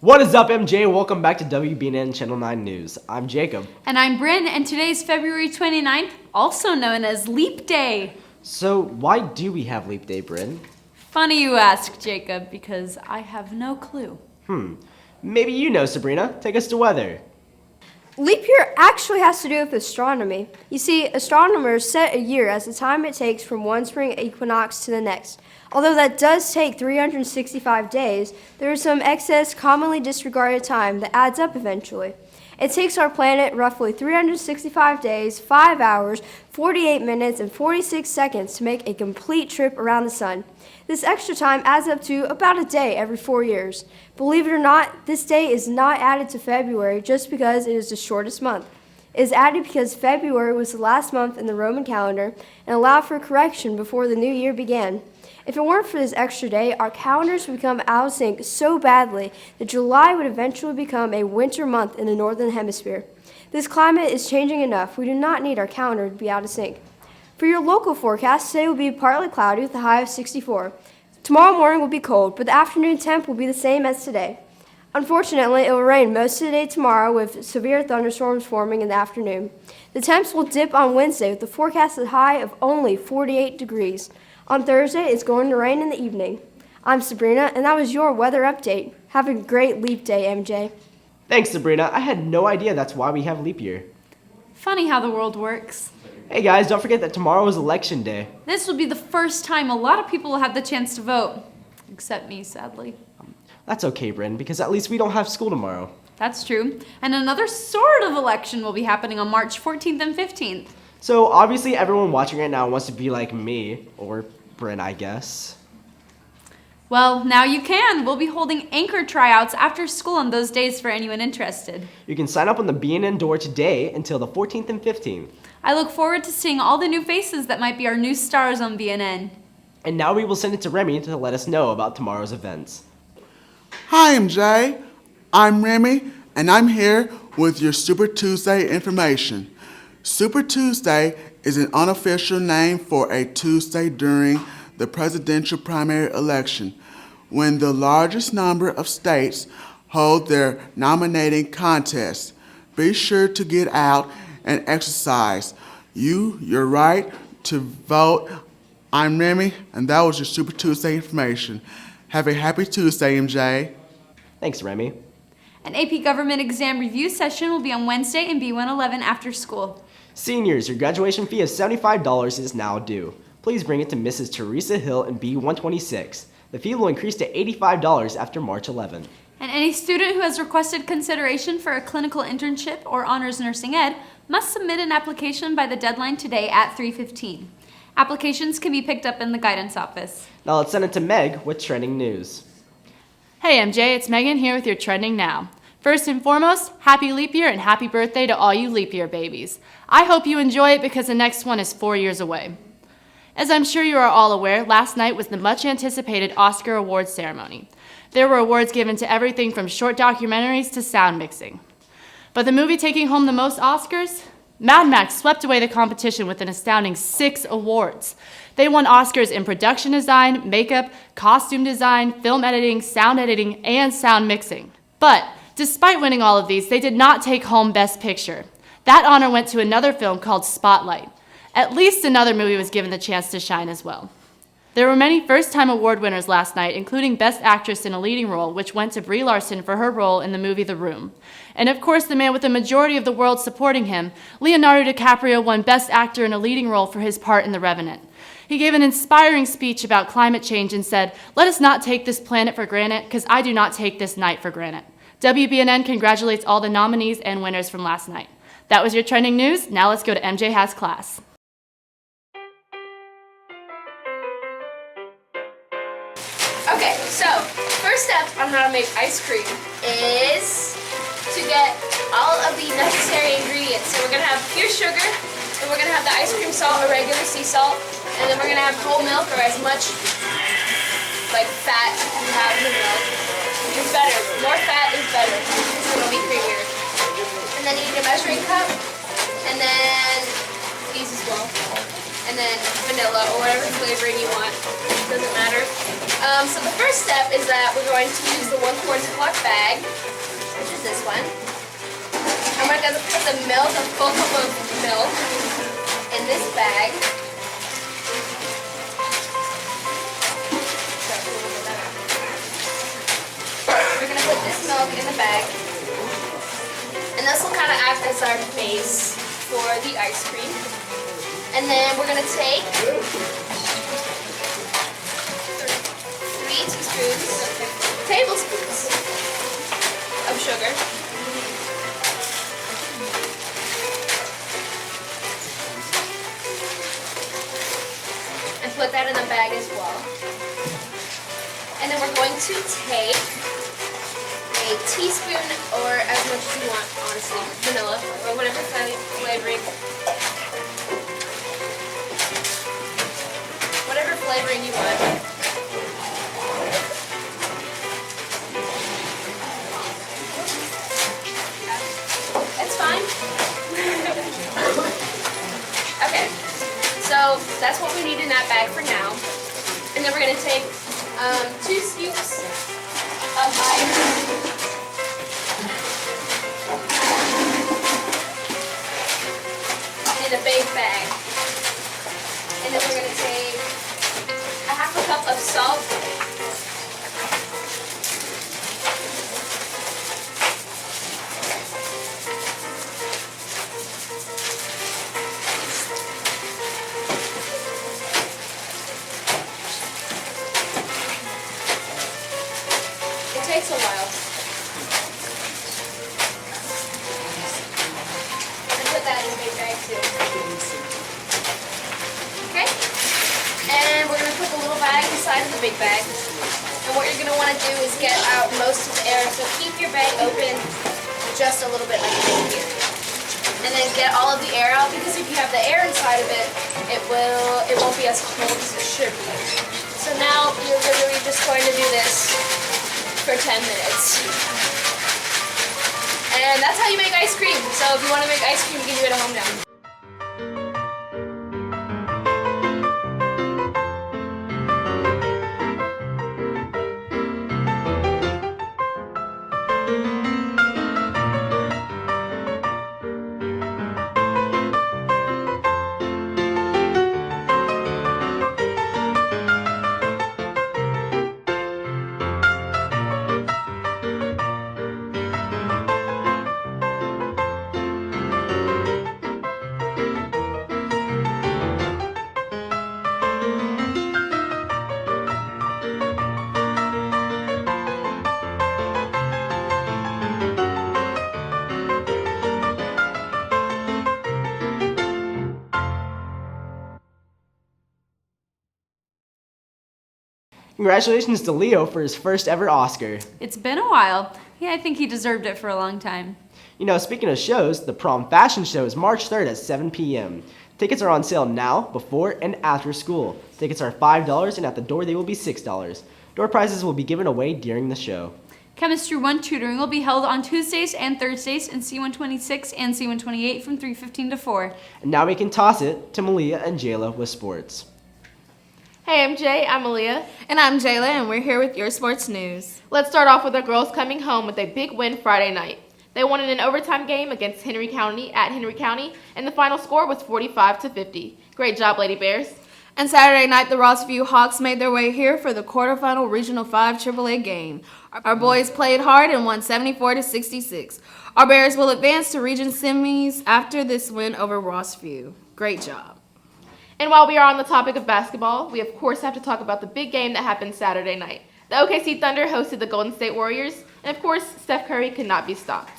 What is up, MJ? Welcome back to WBNN Channel 9 News. I'm Jacob. And I'm Bryn, and today's February 29th, also known as Leap Day. So, why do we have Leap Day, Bryn? Funny you ask, Jacob, because I have no clue. Maybe you know, Sabrina. Take us to weather. Leap year actually has to do with astronomy. You see, astronomers set a year as the time it takes from one spring equinox to the next. Although that does take 365 days, there is some excess, commonly disregarded time that adds up eventually. It takes our planet roughly 365 days, 5 hours, 48 minutes, and 46 seconds to make a complete trip around the sun. This extra time adds up to about a day every 4 years. Believe it or not, this day is not added to February just because it is the shortest month. It is added because February was the last month in the Roman calendar and allowed for correction before the new year began. If it weren't for this extra day, our calendars would become out of sync so badly that July would eventually become a winter month in the northern hemisphere. This climate is changing enough. We do not need our calendar to be out of sync. For your local forecast, today will be partly cloudy with a high of 64. Tomorrow morning will be cold, but the afternoon temp will be the same as today. Unfortunately, it will rain most of the day tomorrow with severe thunderstorms forming in the afternoon. The temps will dip on Wednesday with the forecasted high of only 48 degrees. On Thursday, it's going to rain in the evening. I'm Sabrina, and that was your weather update. Have a great Leap Day, MJ. Thanks, Sabrina. I had no idea that's why we have leap year. Funny how the world works. Hey guys, don't forget that tomorrow is election day. This will be the first time a lot of people will have the chance to vote. Except me, sadly. That's okay, Bryn, because at least we don't have school tomorrow. That's true. And another sort of election will be happening on March 14th and 15th. So obviously everyone watching right now wants to be like me, or Bryn, I guess. Well, now you can. We'll be holding anchor tryouts after school on those days for anyone interested. You can sign up on the BNN door today until the 14th and 15th. I look forward to seeing all the new faces that might be our new stars on BNN. And now we will send it to Remy to let us know about tomorrow's events. Hi, MJ. I'm Remy, and I'm here with your Super Tuesday information. Super Tuesday is an unofficial name for a Tuesday during the presidential primary election, when the largest number of states hold their nominating contests. Be sure to get out and exercise. Your right to vote. I'm Remy, and that was your Super Tuesday information. Have a happy Tuesday, MJ. Thanks, Remy. An AP government exam review session will be on Wednesday in B111 after school. Seniors, your graduation fee of $75 is now due. Please bring it to Mrs. Teresa Hill in B126. The fee will increase to $85 after March 11. And any student who has requested consideration for a clinical internship or honors nursing ed must submit an application by the deadline today at 3:15. Applications can be picked up in the guidance office. Now let's send it to Meg with trending news. Hey MJ, it's Megan here with your Trending Now. First and foremost, happy leap year and happy birthday to all you leap year babies. I hope you enjoy it because the next one is 4 years away. As I'm sure you are all aware, last night was the much anticipated Oscar Awards ceremony. There were awards given to everything from short documentaries to sound mixing. But the movie taking home the most Oscars? Mad Max swept away the competition with an astounding 6 awards. They won Oscars in production design, makeup, costume design, film editing, and sound mixing. But despite winning all of these, they did not take home Best Picture. That honor went to another film called Spotlight. At least another movie was given the chance to shine as well. There were many first-time award winners last night, including Best Actress in a Leading Role, which went to Brie Larson for her role in the movie The Room. And of course, the man with the majority of the world supporting him, Leonardo DiCaprio, won Best Actor in a Leading Role for his part in The Revenant. He gave an inspiring speech about climate change and said, "Let us not take this planet for granted, because I do not take this night for granted." WBNN congratulates all the nominees and winners from last night. That was your trending news. Now let's go to MJHS class. Okay, so first step on how to make ice cream is to get all of the necessary ingredients. So we're gonna have pure sugar, and we're gonna have the ice cream salt or regular sea salt, and then we're gonna have whole milk or as much like fat you have in the milk. It's better. More fat is better. It'll be creamier. And then you need a measuring cup, and then these as well. And then vanilla or whatever flavoring you want. Doesn't matter. So the first step is that we're going to use the 1 quart Ziploc bag. put the milk, a full cup of milk, in this bag. We're gonna put this milk in the bag, and this will kind of act as our base for the ice cream. And then we're gonna take 3 tablespoons of sugar. And put that in the bag as well. And then we're going to take a teaspoon, or as much as you want, honestly, vanilla, or whatever flavoring. Whatever flavoring you want. That's fine. Okay, so that's what we need in that bag for now. And then we're going to take 2 scoops of ice. In a big bag. And then we're going to take a half a cup of salt. It takes a while. And put that in a big bag too. Okay? And we're going to put the little bag inside of the big bag. And what you're going to want to do is get out most of the air. So keep your bag open just a little bit like this here. And then get all of the air out, because if you have the air inside of it, it won't be as cold as it should be. So now you're literally just going to do this for 10 minutes. And that's how you make ice cream. So if you want to make ice cream, you can do it at home now. Congratulations to Leo for his first ever Oscar. It's been a while. Yeah, I think he deserved it for a long time. You know, speaking of shows, the prom fashion show is March 3rd at 7 p.m. Tickets are on sale now, before, and after school. Tickets are $5, and at the door they will be $6. Door prizes will be given away during the show. Chemistry 1 tutoring will be held on Tuesdays and Thursdays in C126 and C128 from 3:15 to 4. And now we can toss it to Malia and Jayla with sports. Hey, I'm Jay, I'm Aaliyah. And I'm Jayla, and we're here with your sports news. Let's start off with the girls coming home with a big win Friday night. They won in an overtime game against Henry County at Henry County, and the final score was 45-50. Great job, Lady Bears. And Saturday night, the Rossview Hawks made their way here for the quarterfinal Regional 5 AAA game. Our boys played hard and won 74-66. Our Bears will advance to region semis after this win over Rossview. Great job. And while we are on the topic of basketball, we of course have to talk about the big game that happened Saturday night. The OKC Thunder hosted the Golden State Warriors, and of course, Steph Curry could not be stopped.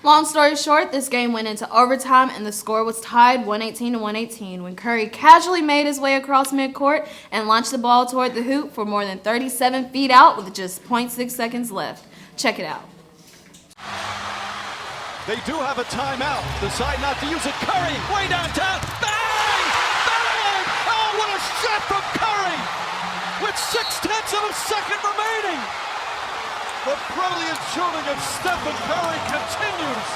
Long story short, this game went into overtime and the score was tied 118-118 when Curry casually made his way across midcourt and launched the ball toward the hoop for more than 37 feet out with just 0.6 seconds left. Check it out. They do have a timeout. Decide not to use it. Curry, way downtown. Bang! Bang! Oh, what a shot from Curry! With 0.6 of a second remaining. The brilliant shooting of Stephen Curry continues.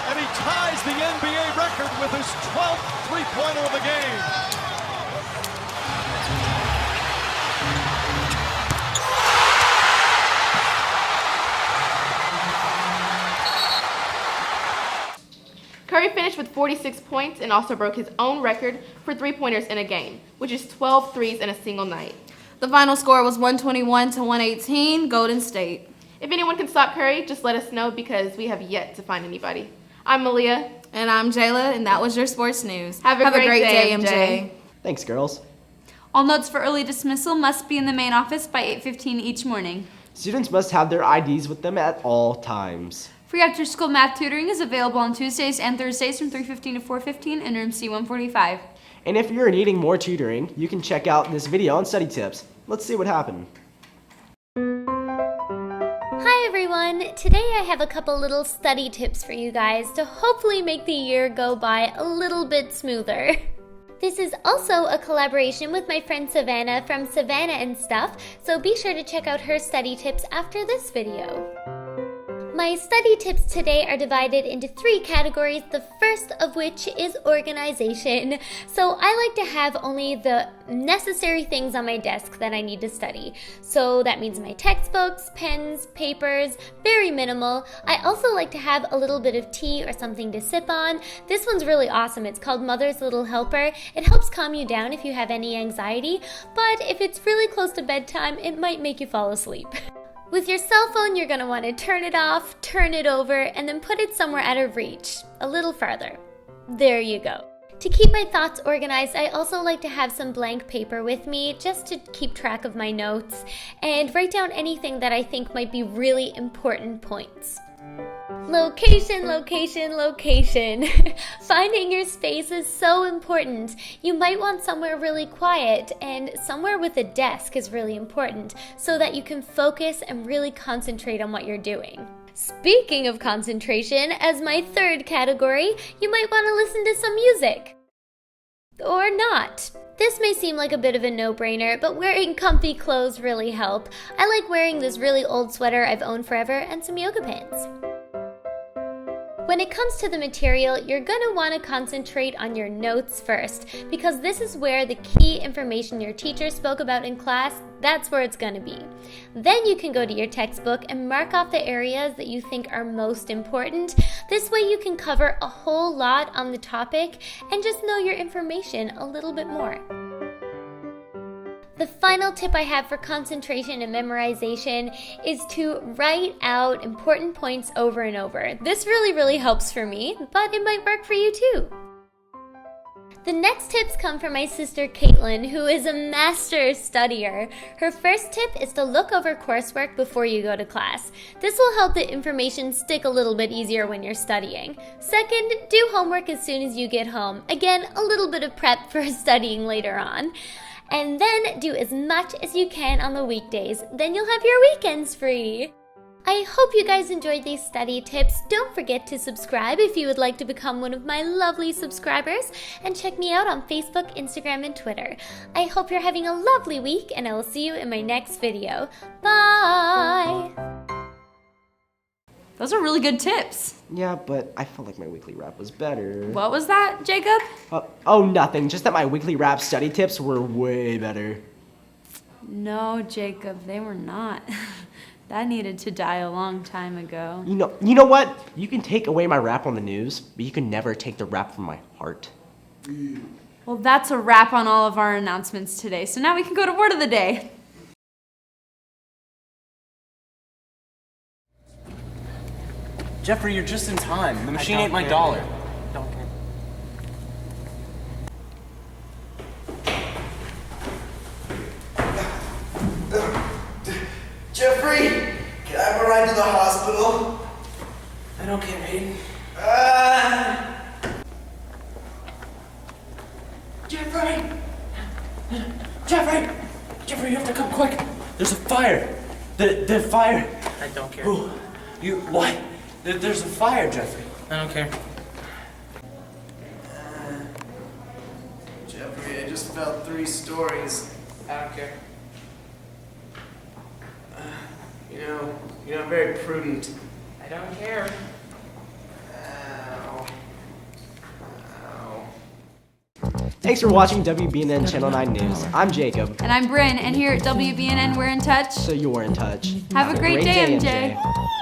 And he ties the NBA record with his 12th three-pointer of the game. Curry finished with 46 points and also broke his own record for three-pointers in a game, which is 12 threes in a single night. The final score was 121 to 118, Golden State. If anyone can stop Curry, just let us know because we have yet to find anybody. I'm Malia. And I'm Jayla, and that was your sports news. Have a great day, MJ. Thanks, girls. All notes for early dismissal must be in the main office by 8:15 each morning. Students must have their IDs with them at all times. Free after-school math tutoring is available on Tuesdays and Thursdays from 3:15 to 4:15 in room C145. And if you're needing more tutoring, you can check out this video on study tips. Let's see what happened. Hi everyone! Today I have a couple little study tips for you guys to hopefully make the year go by a little bit smoother. This is also a collaboration with my friend Savannah from Savannah and Stuff, so be sure to check out her study tips after this video. My study tips today are divided into 3 categories, the first of which is organization. So I like to have only the necessary things on my desk that I need to study. So that means my textbooks, pens, papers, very minimal. I also like to have a little bit of tea or something to sip on. This one's really awesome. It's called Mother's Little Helper. It helps calm you down if you have any anxiety, but if it's really close to bedtime, it might make you fall asleep. With your cell phone, you're going to want to turn it off, turn it over, and then put it somewhere out of reach, a little farther. There you go. To keep my thoughts organized, I also like to have some blank paper with me just to keep track of my notes and write down anything that I think might be really important points. Location, location, location. Finding your space is so important. You might want somewhere really quiet, and somewhere with a desk is really important so that you can focus and really concentrate on what you're doing. Speaking of concentration, as my third category, you might want to listen to some music. Or not. This may seem like a bit of a no-brainer, but wearing comfy clothes really help. I like wearing this really old sweater I've owned forever and some yoga pants. When it comes to the material, you're going to want to concentrate on your notes first, because this is where the key information your teacher spoke about in class, that's where it's going to be. Then you can go to your textbook and mark off the areas that you think are most important. This way you can cover a whole lot on the topic and just know your information a little bit more. The final tip I have for concentration and memorization is to write out important points over and over. This really helps for me, but it might work for you too. The next tips come from my sister Caitlin, who is a master studier. Her first tip is to look over coursework before you go to class. This will help the information stick a little bit easier when you're studying. Second, do homework as soon as you get home. Again, a little bit of prep for studying later on. And then do as much as you can on the weekdays. Then you'll have your weekends free. I hope you guys enjoyed these study tips. Don't forget to subscribe if you would like to become one of my lovely subscribers. And check me out on Facebook, Instagram, and Twitter. I hope you're having a lovely week, and I will see you in my next video. Bye! Those are really good tips. Yeah, but I felt like my weekly rap was better. What was that, Jacob? Oh, nothing. Just that my weekly rap study tips were way better. No, Jacob, they were not. That needed to die a long time ago. You know what? You can take away my rap on the news, but you can never take the rap from my heart. Well, that's a wrap on all of our announcements today. So now we can go to Word of the Day. Jeffrey, you're just in time. The machine ate my dollar. Don't care. Jeffrey, can I have a ride to the hospital? I don't care, Hayden. Jeffrey, you have to come quick. There's a fire. The fire. I don't care. Who? You, what? There's a fire, Jeffrey. I don't care. Jeffrey, I just fell 3 stories. I don't care. You're not very prudent. I don't care. Ow. Thanks for watching WBNN Channel 9 News. I'm Jacob. And I'm Bryn, and here at WBNN, we're in touch. So you're in touch. Have a great day, MJ.